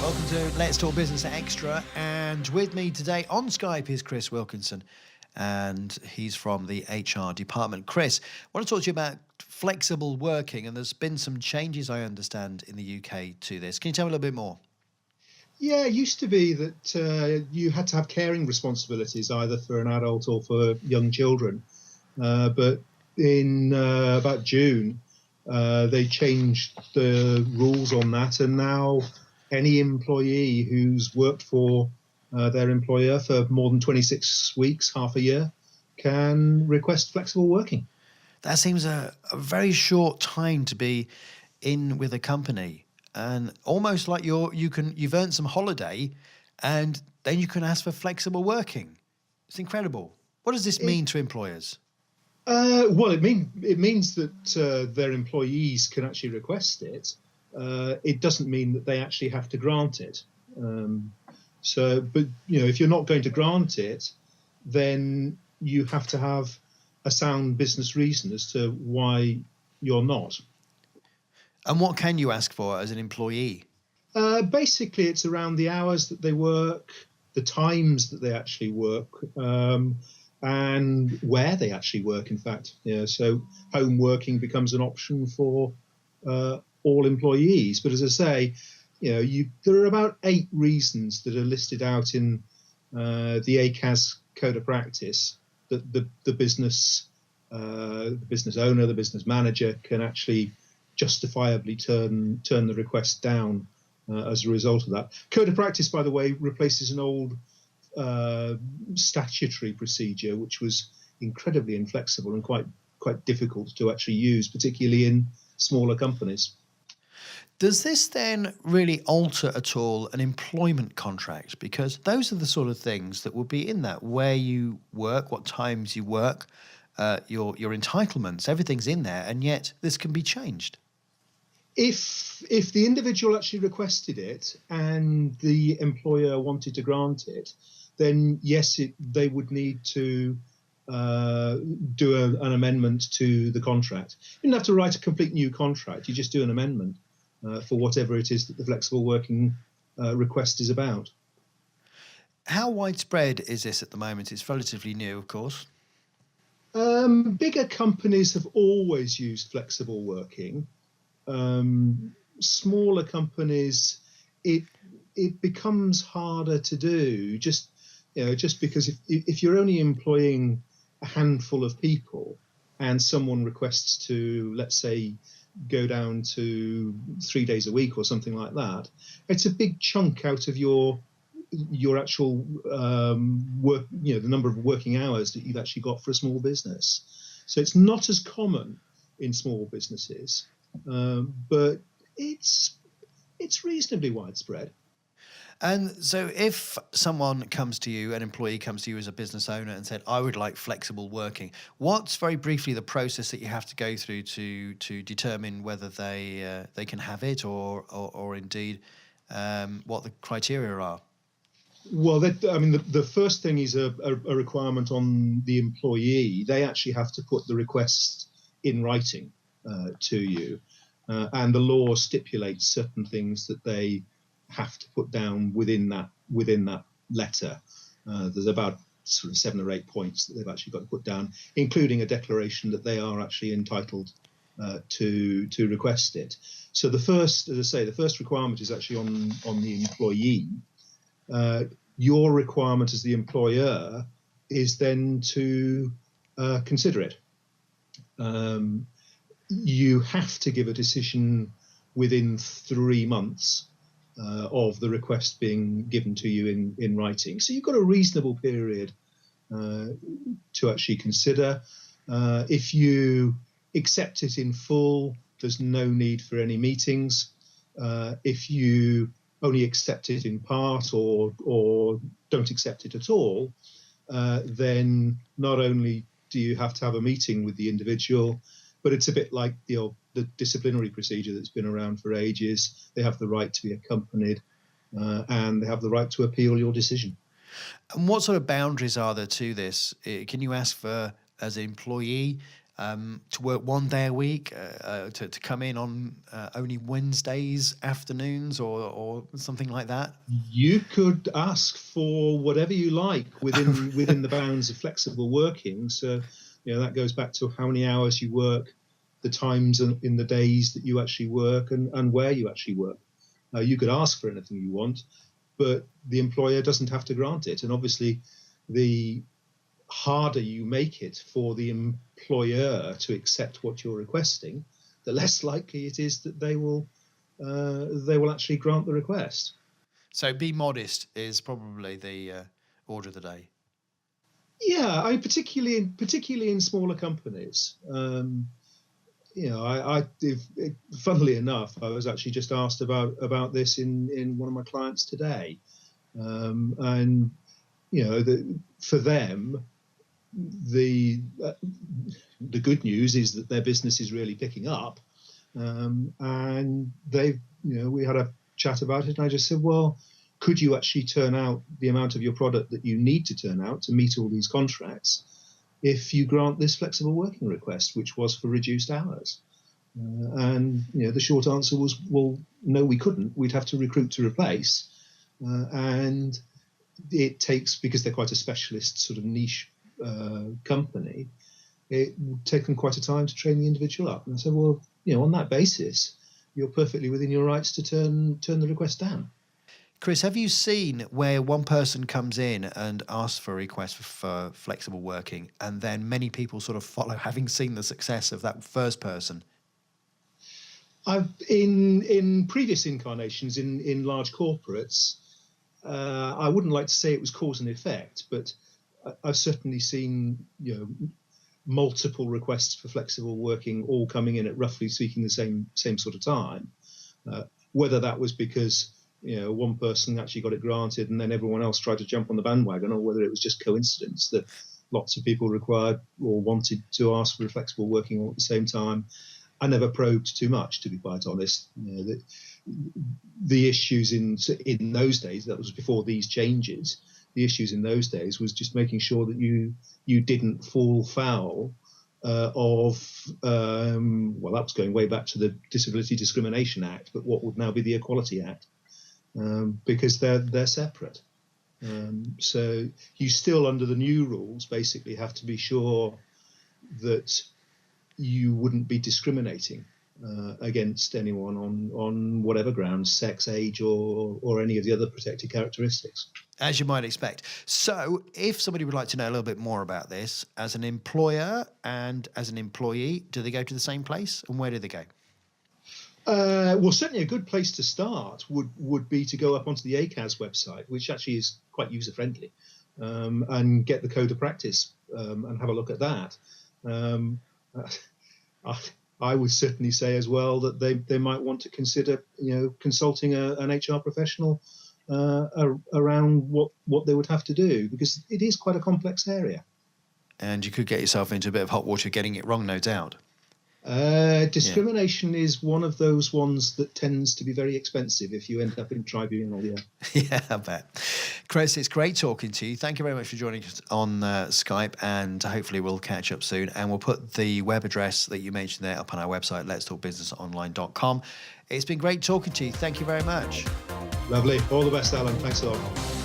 Welcome to Let's Talk Business Extra, and with me today on Skype is Chris Wilkinson, and he's from the HR department. Chris, I want to talk to you about flexible working, and there's been some changes, I understand, in the UK to this. Can you tell me a little bit more? Yeah, it used to be that you had to have caring responsibilities either for an adult or for young children. But in about June, they changed the rules on that, and now any employee who's worked for their employer for more than 26 weeks, half a year, can request flexible working. That seems a very short time to be in with a company, and almost like you've earned some holiday, and then you can ask for flexible working. It's incredible. What does this mean to employers? Well, it means that their employees can actually request it. It doesn't mean that they actually have to grant it. But if you're not going to grant it, then you have to have a sound business reason as to why you're not. And what can you ask for as an employee? Basically, it's around the hours that they work, the times that they actually work, and where they actually work, in fact. So home working becomes an option for all employees. But as I say, there are about 8 reasons that are listed out in the ACAS Code of Practice that the business owner, the business manager can actually justifiably turn the request down as a result of that. Code of Practice, by the way, replaces an old statutory procedure, which was incredibly inflexible and quite difficult to actually use, particularly in smaller companies. Does this then really alter at all an employment contract? Because those are the sort of things that will be in that: where you work, what times you work, your entitlements, everything's in there, and yet this can be changed. If the individual actually requested it and the employer wanted to grant it, then yes, they would need to do an amendment to the contract. You don't have to write a complete new contract. You just do an amendment for whatever it is that the flexible working request is about. How widespread is this at the moment? It's relatively new, of course. Bigger companies have always used flexible working. Smaller companies, it becomes harder to do, just because if you're only employing a handful of people and someone requests to, let's say, go down to 3 days a week or something like that, it's a big chunk out of your actual work, the number of working hours that you've actually got for a small business. So it's not as common in small businesses, but it's reasonably widespread. And so if someone comes to you, an employee comes to you as a business owner and said, I would like flexible working, what's very briefly the process that you have to go through to determine whether they can have it or indeed what the criteria are? Well, the first thing is a requirement on the employee. They actually have to put the request in writing to you, and the law stipulates certain things that they have to put down within that letter. There's about sort of 7 or 8 points that they've actually got to put down, including a declaration that they are actually entitled to request it. So the first requirement is actually on the employee. Your requirement as the employer is then to consider it. You have to give a decision within 3 months of the request being given to you in writing. So you've got a reasonable period to actually consider. If you accept it in full, there's no need for any meetings. If you only accept it in part or don't accept it at all, then not only do you have to have a meeting with the individual, but it's a bit like the disciplinary procedure that's been around for ages. They have the right to be accompanied, and they have the right to appeal your decision. And what sort of boundaries are there to this? Can you ask for, as an employee, to work 1 day a week, to come in on only Wednesdays afternoons or something like that? You could ask for whatever you like within the bounds of flexible working. So, that goes back to how many hours you work, the times in the days that you actually work, and where you actually work. You could ask for anything you want, but the employer doesn't have to grant it. And obviously, the harder you make it for the employer to accept what you're requesting, the less likely it is that they will actually grant the request. So be modest is probably the order of the day. Yeah, particularly in smaller companies. Funnily enough, I was actually just asked about this in one of my clients today, and for them, the good news is that their business is really picking up, and we had a chat about it, and I just said, well, could you actually turn out the amount of your product that you need to turn out to meet all these contracts if you grant this flexible working request, which was for reduced hours? And the short answer was, well, no, we couldn't. We'd have to recruit to replace, and it takes, because they're quite a specialist sort of niche company, it would take them quite a time to train the individual up. And I said, well, on that basis, you're perfectly within your rights to turn the request down. Chris, have you seen where one person comes in and asks for a request for flexible working, and then many people sort of follow, having seen the success of that first person? I've in previous incarnations in large corporates, I wouldn't like to say it was cause and effect, but I've certainly seen multiple requests for flexible working all coming in at, roughly speaking, the same sort of time. Whether that was because one person actually got it granted and then everyone else tried to jump on the bandwagon, or whether it was just coincidence that lots of people required or wanted to ask for flexible working all at the same time, I never probed too much, to be quite honest. The issues in those days, that was before these changes, the issues in those days was just making sure that you didn't fall foul of that was going way back to the Disability Discrimination Act, but what would now be the Equality Act, because they're separate. So you still, under the new rules, basically have to be sure that you wouldn't be discriminating against anyone on whatever grounds, sex, age, or any of the other protected characteristics. As you might expect. So if somebody would like to know a little bit more about this, as an employer and as an employee, do they go to the same place, and where do they go? Well, certainly a good place to start would be to go up onto the ACAS website, which actually is quite user-friendly, and get the code of practice and have a look at that. I would certainly say as well that they might want to consider consulting an HR professional around what they would have to do, because it is quite a complex area. And you could get yourself into a bit of hot water getting it wrong, no doubt. Discrimination is one of those ones that tends to be very expensive if you end up in tribunal. Yeah, I bet. Chris, it's great talking to you. Thank you very much for joining us on Skype, and hopefully we'll catch up soon. And we'll put the web address that you mentioned there up on our website, letstalkbusinessonline.com. It's been great talking to you. Thank you very much. Lovely. All the best, Alan. Thanks a lot.